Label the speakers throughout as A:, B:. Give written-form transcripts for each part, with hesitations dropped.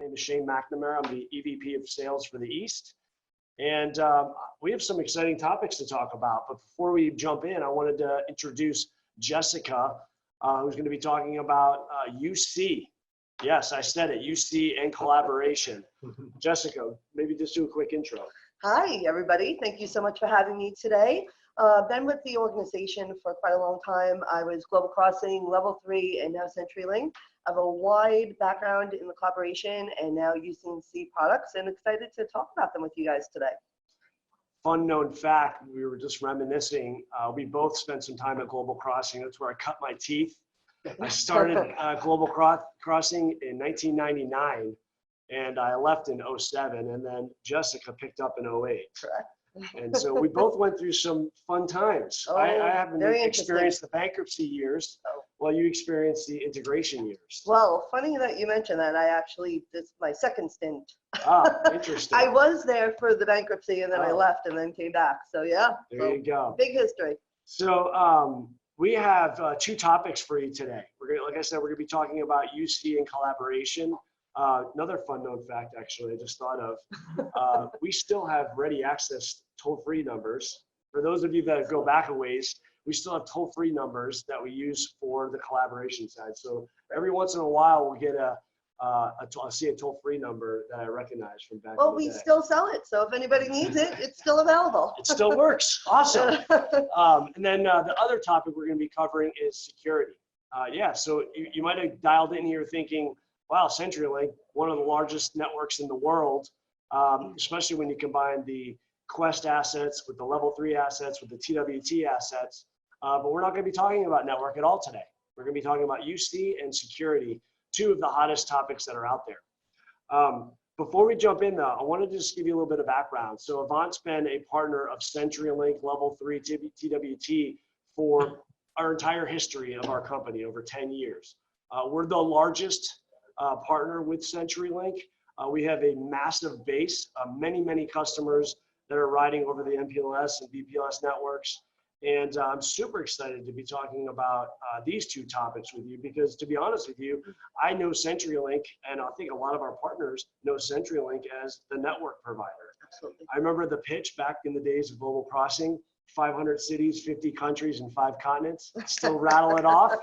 A: name is Shane McNamara. I'm the EVP of Sales for the East. And we have some exciting topics to talk about. But before we jump in, I wanted to introduce Jessica, who's going to be talking about UC. Yes, I said it, UC and collaboration. Jessica, maybe just do a quick intro.
B: Hi, everybody. Thank you so much for having me today. Been with the organization for quite a long time. I was Global Crossing, Level 3, and now CenturyLink. I have a wide background in the collaboration and now UC&C products, and excited to talk about them with you guys today.
A: Fun known fact, we were just reminiscing, we both spent some time at Global Crossing. That's where I cut my teeth. I started Global Crossing in 1999, and I left in 07, and then Jessica picked up in 08.
B: Correct.
A: And so we both went through some fun times.
B: Oh,
A: I haven't
B: very
A: experienced the bankruptcy years, while you experienced the integration years.
B: Well, funny that you mentioned that. This is my second stint.
A: Ah, interesting.
B: I was there for the bankruptcy, and then I left and then came back. So yeah.
A: There you go.
B: Big history.
A: So we have two topics for you today. Like I said, we're gonna be talking about UC and collaboration. Another fun known fact, actually, I just thought of, we still have ready access toll-free numbers. For those of you that go back a ways, we still have toll-free numbers that we use for the collaboration side. So every once in a while, we'll get I'll see a toll-free number that I recognize from back in the day.
B: Well, we still sell it, so if anybody needs it, it's still available.
A: It still works. Awesome. And then the other topic we're going to be covering is security. Yeah, so you might have dialed in here thinking, wow, CenturyLink, one of the largest networks in the world, especially when you combine the Quest assets with the Level 3 assets, with the TWT assets. But we're not going to be talking about network at all today. We're going to be talking about UC and security, two of the hottest topics that are out there. Before we jump in, though, I wanted to just give you a little bit of background. So Avant's been a partner of CenturyLink Level 3 TWT for our entire history of our company, over 10 years. We're the largest partner with CenturyLink. We have a massive base, many customers that are riding over the MPLS and VPLS networks. And I'm super excited to be talking about these two topics with you, because to be honest with you, I know CenturyLink, and I think a lot of our partners know CenturyLink as the network provider.
B: Absolutely.
A: I remember the pitch back in the days of Global Crossing, 500 cities, 50 countries, and 5 continents. Still rattle it off,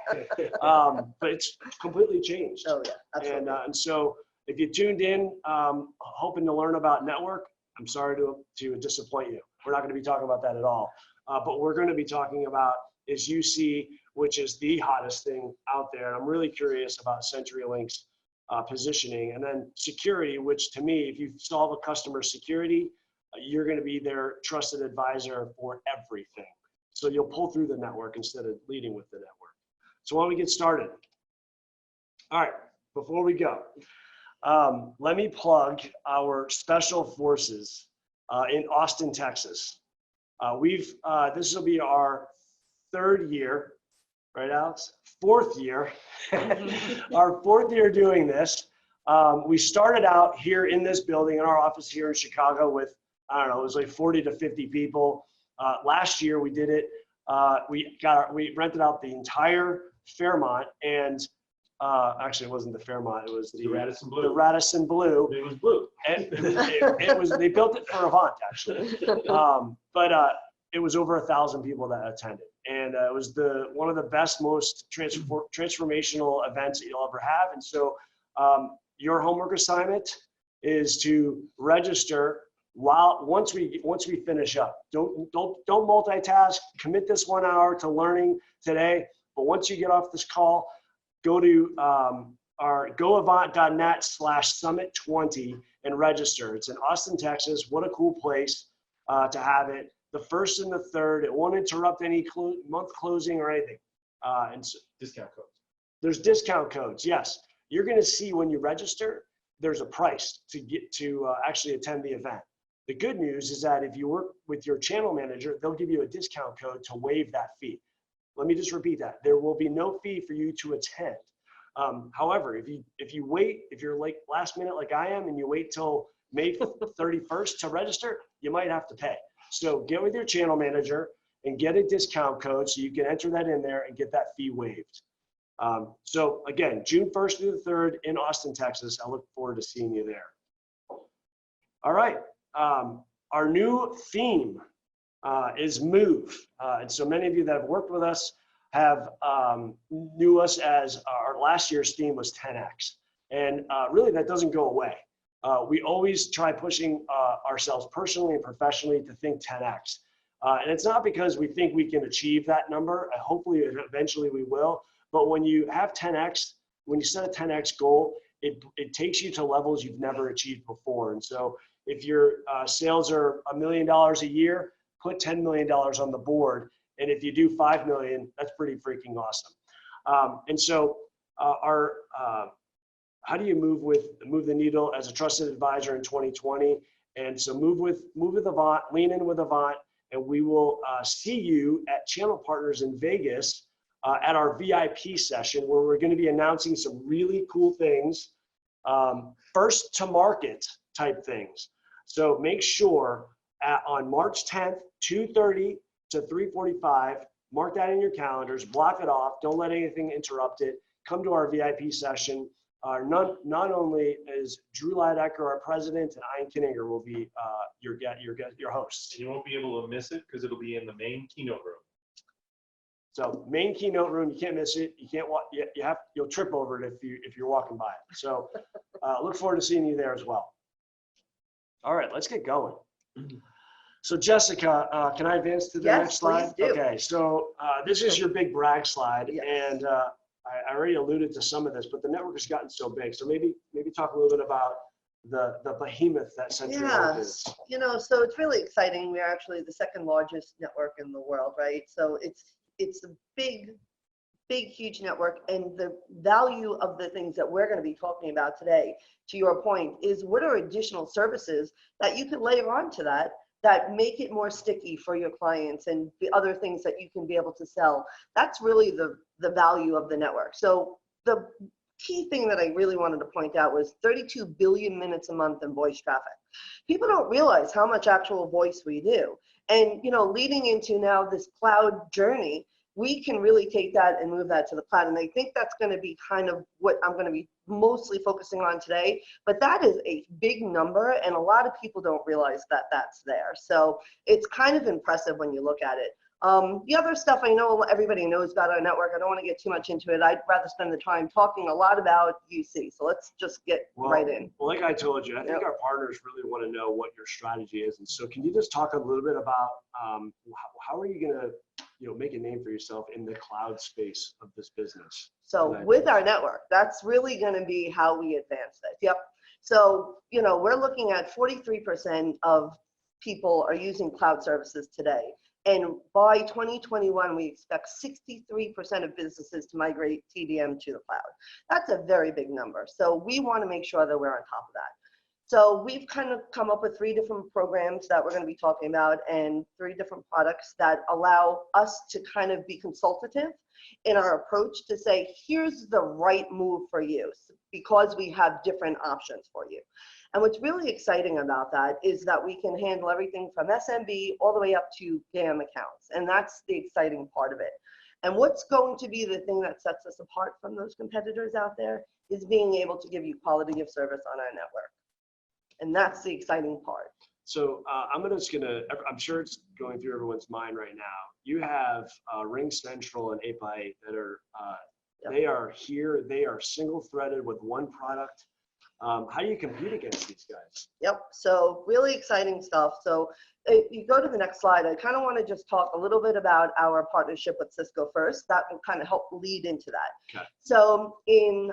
A: but it's completely changed.
B: Oh yeah, absolutely.
A: And so if you tuned in hoping to learn about network, I'm sorry to disappoint you. We're not going to be talking about that at all. But we're going to be talking about is UC, which is the hottest thing out there. And I'm really curious about CenturyLink's positioning. And then security, which to me, if you solve a customer security, you're going to be their trusted advisor for everything. So you'll pull through the network instead of leading with the network. So why don't we get started? All right, before we go, let me plug our special forces in Austin, Texas. This will be our 3rd year, right, Alex? 4th year, our 4th year doing this. We started out here in this building in our office here in Chicago with, I don't know, it was like 40 to 50 people. Last year we did it. We rented out the entire Fairmont, and actually it wasn't the Fairmont, it was the Radisson Blue. The Radisson Blue.
C: It was blue.
A: And it was, they built it for Avant actually. But it was over 1,000 people that attended. And it was one of the best, most transformational events that you'll ever have. And so your homework assignment is to register once we finish up. Don't multitask. Commit this 1 hour to learning today. But once you get off this call, go to our goavant.net/summit20 and register. It's in Austin, Texas. What a cool place to have it. The 1st and the 3rd. It won't interrupt any month closing or anything. And so,
C: Discount codes.
A: There's discount codes. Yes, you're going to see when you register, there's a price to get to actually attend the event. The good news is that if you work with your channel manager, they'll give you a discount code to waive that fee. Let me just repeat that. There will be no fee for you to attend. However, if you wait, if you're like last minute like I am, and you wait till May 31st to register, you might have to pay. So get with your channel manager and get a discount code so you can enter that in there and get that fee waived. So again, June 1st through the 3rd in Austin, Texas. I look forward to seeing you there. All right. Our new theme is move. And so many of you that have worked with us have knew us as our last year's theme was 10X. And really that doesn't go away. We always try pushing ourselves personally and professionally to think 10X. And it's not because we think we can achieve that number. Hopefully, eventually we will. But when you have 10X, when you set a 10X goal, it takes you to levels you've never achieved before. And so if your sales are $1 million a year, put $10 million on the board. And if you do 5 million, that's pretty freaking awesome. And so how do you move the needle as a trusted advisor in 2020? And so move with Avant, lean in with Avant, and we will see you at Channel Partners in Vegas at our VIP session, where we're going to be announcing some really cool things, first to market type things. So make sure on March 10th, 2:30 to 3:45, mark that in your calendars, block it off, don't let anything interrupt it. Come to our VIP session. Not only is Drew Lidecker, our president, and Ian Kinninger will be your hosts.
C: You won't be able to miss it because it'll be in the main keynote room.
A: So main keynote room, you can't miss it. You can't walk. You'll trip over it if you're walking by it. So look forward to seeing you there as well. All right, let's get going. So Jessica, can I advance to the next slide?
B: Please do.
A: Okay, so this is your big brag slide,
B: Yes.
A: and I already alluded to some of this, but the network has gotten so big. So maybe talk a little bit about the behemoth that CenturyLink is.
B: You know, so it's really exciting. We're actually the second largest network in the world, right? So it's a big, huge network, and the value of the things that we're going to be talking about today, to your point, is what are additional services that you can layer on to that make it more sticky for your clients, and the other things that you can be able to sell. That's really the value of the network. So the key thing that I really wanted to point out was 32 billion minutes a month in voice traffic. People don't realize how much actual voice we do. And, you know, leading into now this cloud journey, we can really take that and move that to the cloud. And I think that's going to be kind of what I'm going to be mostly focusing on today. But that is a big number, and a lot of people don't realize that that's there. So it's kind of impressive when you look at it. The other stuff I know everybody knows about our network. I don't want to get too much into it. I'd rather spend the time talking a lot about UC. So let's just get right in.
A: Well, like I told you, I think our partners really want to know what your strategy is. And so can you just talk a little bit about how are you going to make a name for yourself in the cloud space of this business?
B: So with our network, that's really going to be how we advance this. Yep. So, we're looking at 43% of people are using cloud services today. And by 2021, we expect 63% of businesses to migrate TDM to the cloud. That's a very big number. So we want to make sure that we're on top of that. So we've kind of come up with 3 different programs that we're going to be talking about, and 3 different products that allow us to kind of be consultative in our approach to say, here's the right move for you, because we have different options for you. And what's really exciting about that is that we can handle everything from SMB all the way up to GAM accounts. And that's the exciting part of it. And what's going to be the thing that sets us apart from those competitors out there is being able to give you quality of service on our network. And that's the exciting part.
A: So I'm sure it's going through everyone's mind right now. You have RingCentral and 8x8 that are, they are here, they are single threaded with one product. How do you compete against these guys?
B: Yep, so really exciting stuff. So if you go to the next slide, I kind of want to just talk a little bit about our partnership with Cisco first. That will kind of help lead into that. Okay. So in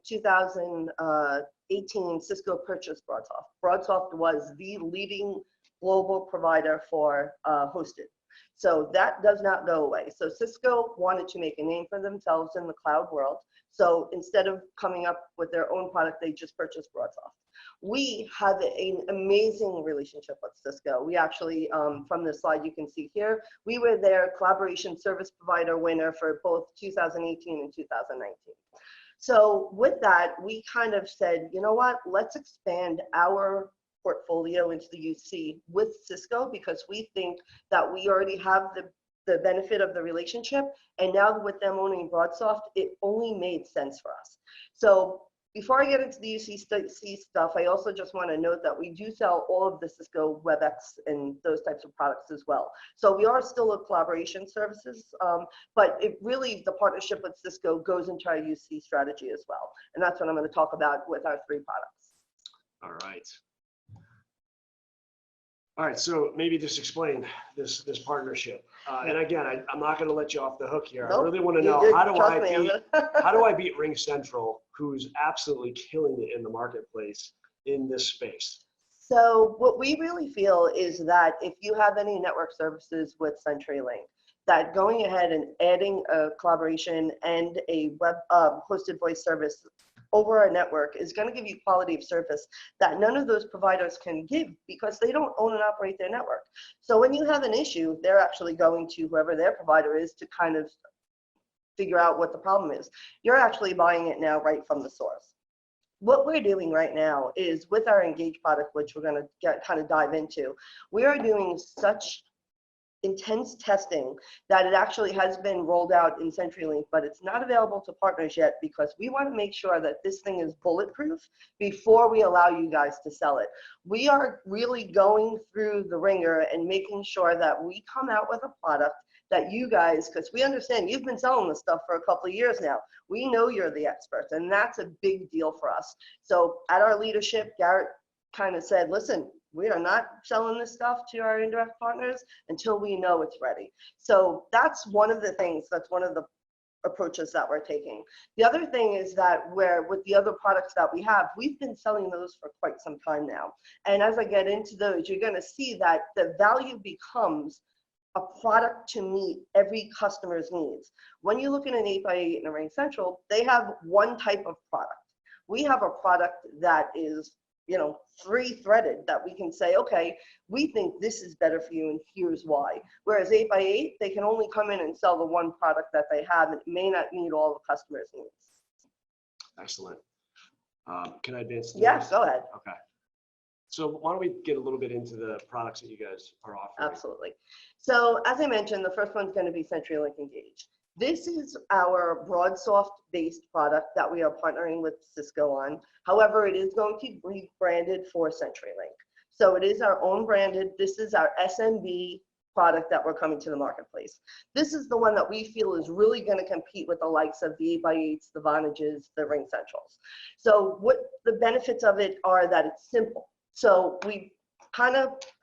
B: 2018, Cisco purchased BroadSoft. BroadSoft was the leading global provider for hosted. So that does not go away. So Cisco wanted to make a name for themselves in the cloud world. So instead of coming up with their own product, they just purchased BroadSoft. We have an amazing relationship with Cisco. We actually, from this slide you can see here, we were their collaboration service provider winner for both 2018 and 2019. So with that, we kind of said, you know what, let's expand our portfolio into the UC with Cisco, because we think that we already have the the benefit of the relationship. And now with them owning BroadSoft, it only made sense for us. So before I get into the UC&C stuff, I also just want to note that we do sell all of the Cisco WebEx and those types of products as well. So we are still a collaboration services, but it really, the partnership with Cisco goes into our UC strategy as well. And that's what I'm going to talk about with our 3 products.
A: All right. All right, so maybe just explain this partnership. And again, I'm not going to let you off the hook here.
B: Nope.
A: I really want to know how do I beat RingCentral, who's absolutely killing it in the marketplace in this space?
B: So what we really feel is that if you have any network services with CenturyLink, that going ahead and adding a collaboration and a web hosted voice service over our network is going to give you quality of service that none of those providers can give because they don't own and operate their network. So when you have an issue, they're actually going to whoever their provider is to kind of figure out what the problem is. You're actually buying it now right from the source. What we're doing right now is with our Engage product, which we're going to kind of dive into, we are doing such intense testing that it actually has been rolled out in CenturyLink, but it's not available to partners yet because we want to make sure that this thing is bulletproof before we allow you guys to sell it. We are really going through the ringer and making sure that we come out with a product that you guys, because we understand you've been selling this stuff for a couple of years now. We know you're the experts, and that's a big deal for us. So at our leadership, Garrett kind of said, listen, we are not selling this stuff to our indirect partners until we know it's ready. So that's one of the things, that's one of the approaches that we're taking. The other thing is that with the other products that we have, we've been selling those for quite some time now. And as I get into those, you're going to see that the value becomes a product to meet every customer's needs. When you look at an 8x8 and a RingCentral, they have one type of product. We have a product that is 3-threaded that we can say, okay, we think this is better for you and here's why. Whereas 8x8, they can only come in and sell the one product that they have and it may not meet all the customers' needs.
A: Excellent. Can I advance?
B: Yes, go ahead.
A: Okay. So why don't we get a little bit into the products that you guys are offering?
B: Absolutely. So as I mentioned, the first one's going to be CenturyLink Engage. This is our BroadSoft-based product that we are partnering with Cisco on. However, it is going to be branded for CenturyLink. So it is our own branded. This is our SMB product that we're coming to the marketplace. This is the one that we feel is really going to compete with the likes of the 8x8s, the Vonages, the RingCentrals. So what the benefits of it are that it's simple. So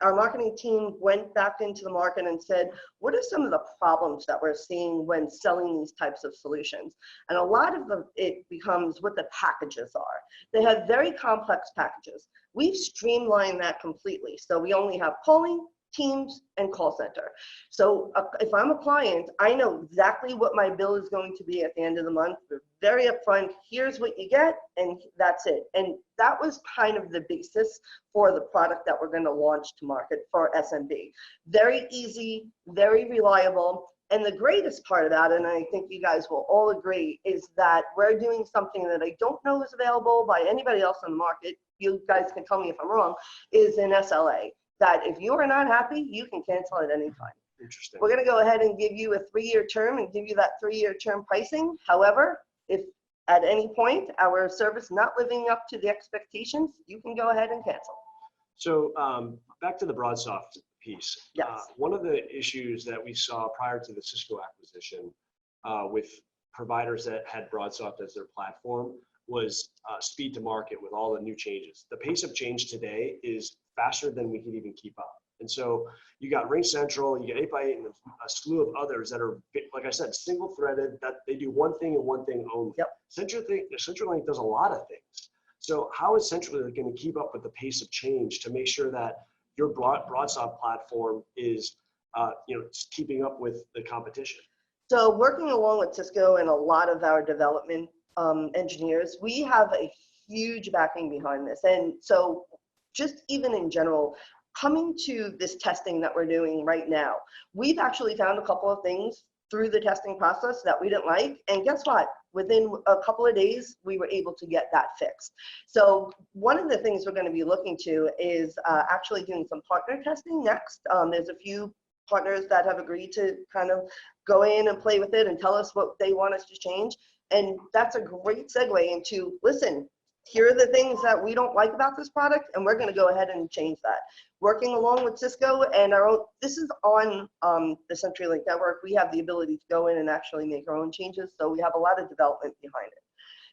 B: our marketing team went back into the market and said, what are some of the problems that we're seeing when selling these types of solutions? And a lot of it becomes what the packages are. They have very complex packages. We've streamlined that completely. So we only have calling, Teams, and call center. So if I'm a client, I know exactly what my bill is going to be at the end of the month. We're very upfront. Here's what you get, and that's it. And that was kind of the basis for the product that we're going to launch to market for SMB. Very easy, very reliable. And the greatest part about it, and I think you guys will all agree, is that we're doing something that I don't know is available by anybody else on the market. You guys can tell me if I'm wrong, is an SLA. That if you are not happy, you can cancel at any time.
A: Interesting.
B: We're going to go ahead and give you a 3-year term and give you that 3-year term pricing. However, if at any point our service not living up to the expectations, you can go ahead and cancel.
A: So back to the BroadSoft piece.
B: Yes.
A: One of the issues that we saw prior to the Cisco acquisition with providers that had BroadSoft as their platform was speed to market with all the new changes. The pace of change today is faster than we can even keep up. And so you got RingCentral, you got 8x8 and a slew of others that are, like I said, single threaded, that they do one thing and one thing only.
B: Yep.
A: CenturyLink does a lot of things. So how is CenturyLink going to keep up with the pace of change to make sure that your BroadSoft platform is keeping up with the competition?
B: So working along with Cisco and a lot of our development engineers, we have a huge backing behind this. And so just even in general, coming to this testing that we're doing right now, we've actually found a couple of things through the testing process that we didn't like. And guess what? Within a couple of days, we were able to get that fixed. So one of the things we're going to be looking to is actually doing some partner testing next. There's a few partners that have agreed to kind of go in and play with it and tell us what they want us to change. And that's a great segue into, listen, here are the things that we don't like about this product, and we're going to go ahead and change that. Working along with Cisco and our own, this is on the CenturyLink network. We have the ability to go in and actually make our own changes. So we have a lot of development behind it.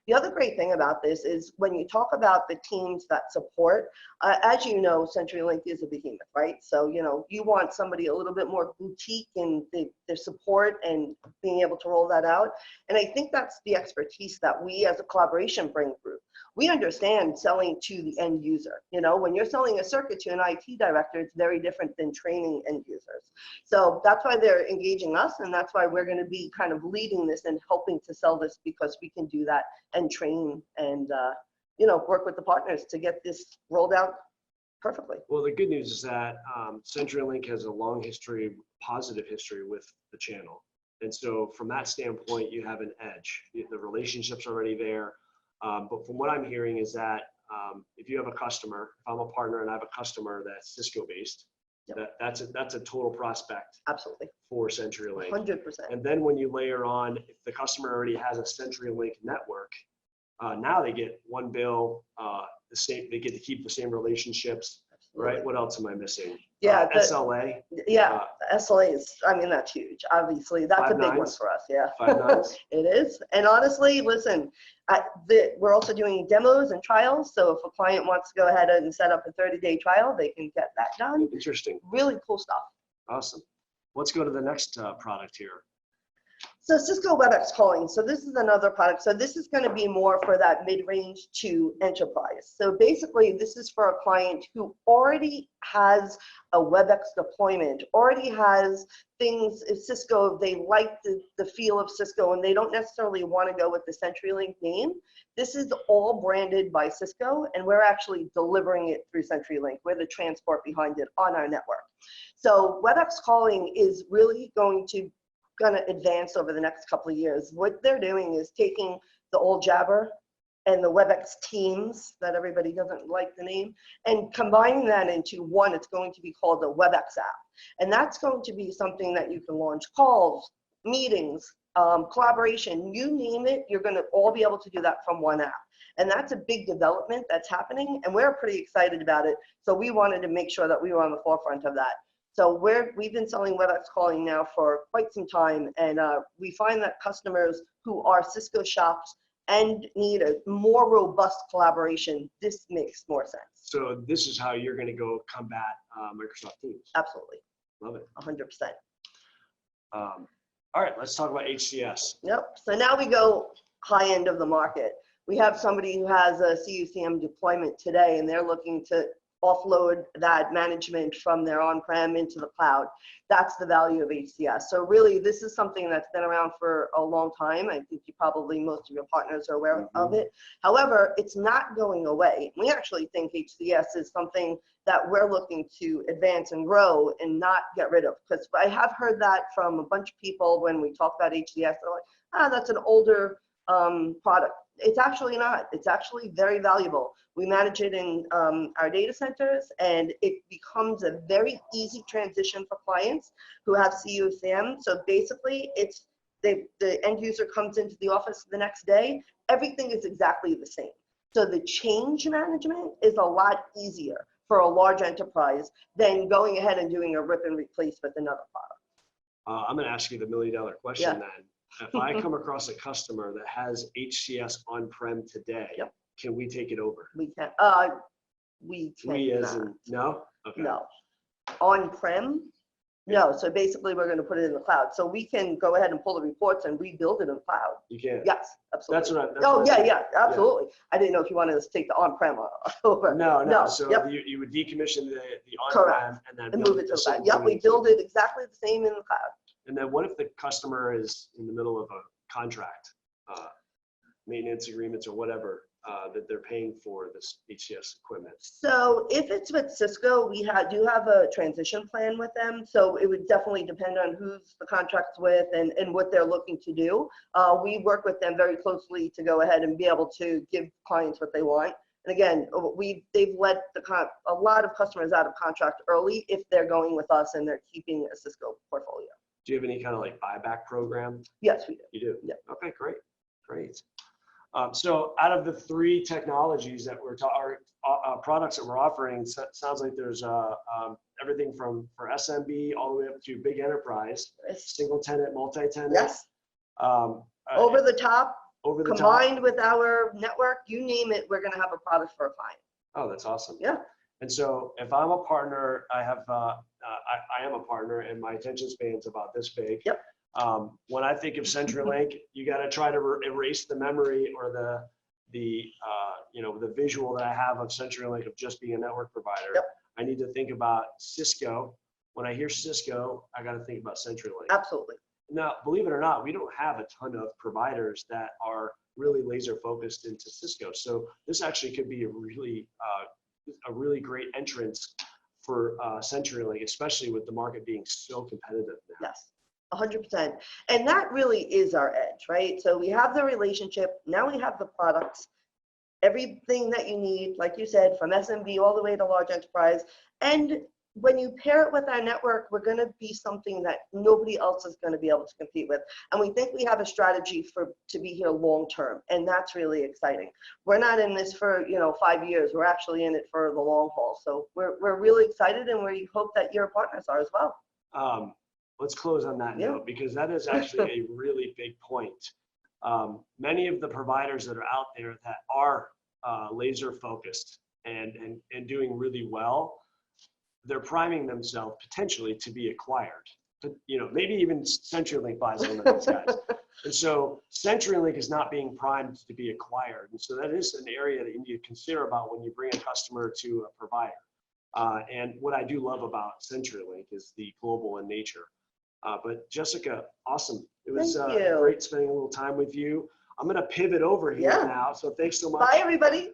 B: The other great thing about this is when you talk about the teams that support, as you know, CenturyLink is a behemoth, right? So, you know, you want somebody a little bit more boutique in their support and being able to roll that out. And I think that's the expertise that we as a collaboration bring through. We understand selling to the end user. You know, when you're selling a circuit to an IT director, it's very different than training end users. So that's why they're engaging us, and that's why we're going to be kind of leading this and helping to sell this, because we can do that and train and you know, work with the partners to get this rolled out perfectly.
A: Well, the good news is that CenturyLink has a long history, positive history with the channel. And so from that standpoint, you have an edge. The relationship's already there. But from what I'm hearing is that if you have a customer, if I'm a partner and I have a customer that's Cisco based, yep, that's a total prospect.
B: Absolutely.
A: For CenturyLink.
B: 100%.
A: And then when you layer on, if the customer already has a CenturyLink network, now they get one bill, the same, they get to keep the same relationships. Absolutely. Right? What else am I missing?
B: Yeah.
A: SLA.
B: Yeah, SLA is, I mean, that's huge. Obviously, that's a big one for us. Yeah.
A: 5 nines.
B: It is. And honestly, listen, we're also doing demos and trials. So if a client wants to go ahead and set up a 30-day trial, they can get that done.
A: Interesting.
B: Really cool stuff.
A: Awesome. Let's go to the next product here.
B: So Cisco WebEx calling. So this is another product. So this is going to be more for that mid-range to enterprise. So basically, this is for a client who already has a WebEx deployment, already has things in Cisco. They like the feel of Cisco, and they don't necessarily want to go with the CenturyLink name. This is all branded by Cisco, and we're actually delivering it through CenturyLink. We're the transport behind it on our network. So WebEx calling is really going to advance over the next couple of years. What they're doing is taking the old Jabber and the WebEx Teams, that everybody doesn't like the name, and combining that into one. It's going to be called the WebEx app. And that's going to be something that you can launch calls, meetings, collaboration, you name it, you're going to all be able to do that from one app. And that's a big development that's happening, and we're pretty excited about it. So we wanted to make sure that we were on the forefront of that. So we've been selling WebEx calling now for quite some time, and we find that customers who are Cisco shops and need a more robust collaboration, this makes more sense.
A: So this is how you're going to go combat Microsoft Teams.
B: Absolutely.
A: Love it.
B: 100%.
A: All right, let's talk about HDS.
B: Yep. So now we go high end of the market. We have somebody who has a CUCM deployment today, and they're looking to offload that management from their on-prem into the cloud. That's the value of HDS. So really, this is something that's been around for a long time. I think most of your partners are aware of it. However, it's not going away. We actually think HDS is something that we're looking to advance and grow and not get rid of. Because I have heard that from a bunch of people when we talk about HDS. They're like, that's an older product. It's actually not. It's actually very valuable. We manage it in our data centers, and it becomes a very easy transition for clients who have CUCM. So basically, it's the end user comes into the office the next day. Everything is exactly the same. So the change management is a lot easier for a large enterprise than going ahead and doing a rip and replace with another product.
A: I'm going to ask you the $1 million question then. If I come across a customer that has HCS on-prem today,
B: yep,
A: can we take it over?
B: We can. We
A: as in, no? Okay.
B: No. On-prem? No. So basically, we're going to put it in the cloud. So we can go ahead and pull the reports and rebuild it in the cloud.
A: You can?
B: Yes, absolutely.
A: That's what I
B: yeah, absolutely. Yeah. I didn't know if you wanted us to take the on-prem over.
A: No. So
B: yep,
A: you would decommission the on-prem and then
B: move it to the cloud. Yep, we build it exactly the same in the cloud.
A: And then what if the customer is in the middle of a contract, maintenance agreements or whatever, that they're paying for this HCS equipment?
B: So if it's with Cisco, we do have a transition plan with them. So it would definitely depend on who's the contract's with and what they're looking to do. We work with them very closely to go ahead and be able to give clients what they want. And again, they've let a lot of customers out of contract early if they're going with us and they're keeping a Cisco portfolio.
A: Do you have any kind of like buyback program?
B: Yes, we do.
A: You do?
B: Yeah.
A: Okay, great, great. So out of the 3 technologies that we're products that we're offering, sounds like there's everything for SMB all the way up to big enterprise,
B: Yes.
A: single tenant, multi-tenant.
B: Yes.
A: Over
B: the top,
A: the
B: combined
A: top.
B: with our network, you name it, we're going to have a product for a client.
A: Oh, that's awesome.
B: Yeah.
A: And so if I'm a partner, I am a partner, and my attention span's about this big.
B: Yep.
A: When I think of CenturyLink, you got to try to erase the memory or the visual that I have of CenturyLink of just being a network provider.
B: Yep.
A: I need to think about Cisco. When I hear Cisco, I got to think about CenturyLink.
B: Absolutely.
A: Now, believe it or not, we don't have a ton of providers that are really laser focused into Cisco. So this actually could be a really great entrance for CenturyLink, especially with the market being so competitive now.
B: Yes, 100%. And that really is our edge, right? So we have the relationship, now we have the products, everything that you need, like you said, from SMB all the way to large enterprise. And when you pair it with our network, we're going to be something that nobody else is going to be able to compete with. And we think we have a strategy to be here long term, and that's really exciting. We're not in this for 5 years. We're actually in it for the long haul. So we're really excited, and we hope that your partners are as well.
A: Let's close on that note, because that is actually a really big point. Many of the providers that are out there that are laser focused and doing really well, they're priming themselves potentially to be acquired. But, maybe even CenturyLink buys one of these guys. And so CenturyLink is not being primed to be acquired. And so that is an area that you need to consider about when you bring a customer to a provider. And what I do love about CenturyLink is the global in nature. But Jessica, awesome. It was great spending a little time with you. I'm going to pivot over here now. So thanks so much.
B: Bye, everybody.